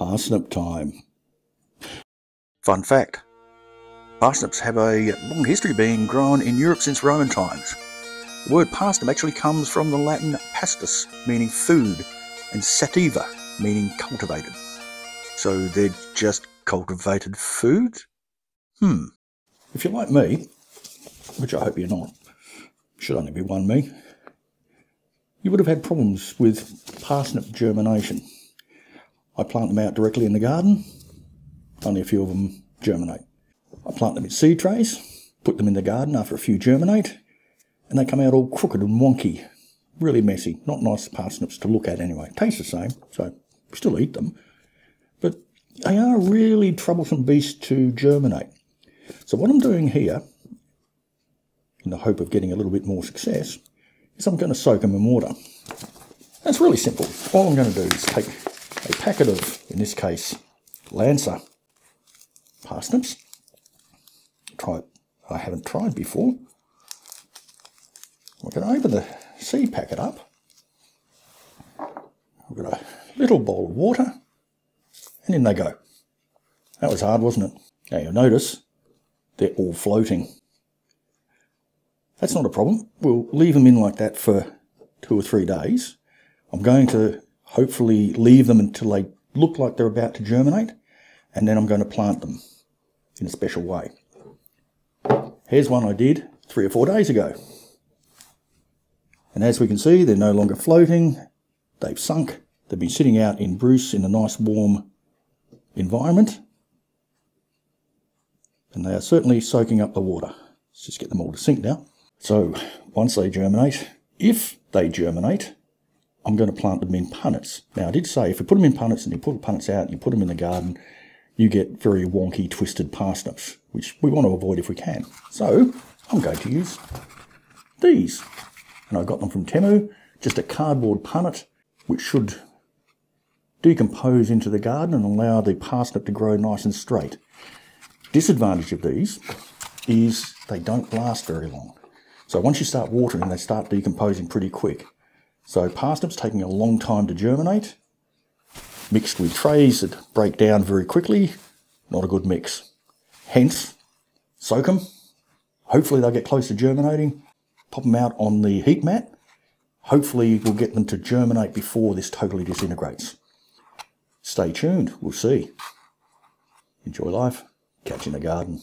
Parsnip time. Fun fact, parsnips have a long history being grown in Europe since Roman times. The word parsnip actually comes from the Latin pastus, meaning food, and sativa, meaning cultivated. So they're just cultivated food? If you're like me, which I hope you're not, should only be one me, you would have had problems with parsnip germination. I plant them out directly in the garden, only a few of them germinate. I plant them in seed trays, put them in the garden, after a few germinate, and they come out all crooked and wonky, really messy. Not nice parsnips to look at anyway. Taste the same, so we still eat them. But they are really troublesome beasts to germinate. So what I'm doing here, in the hope of getting a little bit more success, is I'm going to soak them in water. That's really simple. All I'm going to do is take a packet of, in this case, Lancer parsnips. I haven't tried before. We're going to open the seed packet up. We've got a little bowl of water, and in they go. That was hard, wasn't it? Now you'll notice they're all floating. That's not a problem. We'll leave them in like that for 2 or 3 days. I'm going to hopefully leave them until they look like they're about to germinate, and then I'm going to plant them in a special way. Here's one I did 3 or 4 days ago. And as we can see, they're no longer floating. They've sunk. They've been sitting out in Bruce in a nice warm environment. And they are certainly soaking up the water. Let's just get them all to sink now. So once they germinate, if they germinate, I'm going to plant them in punnets. Now I did say if you put them in punnets and you pull the punnets out and you put them in the garden, you get very wonky, twisted parsnips, which we want to avoid if we can. So I'm going to use these. And I got them from Temu, just a cardboard punnet, which should decompose into the garden and allow the parsnip to grow nice and straight. Disadvantage of these is they don't last very long. So once you start watering, they start decomposing pretty quick. So parsnips taking a long time to germinate, mixed with trays that break down very quickly, not a good mix. Hence, soak them. Hopefully they'll get close to germinating. Pop them out on the heat mat. Hopefully we'll get them to germinate before this totally disintegrates. Stay tuned, we'll see. Enjoy life. Catch you in the garden.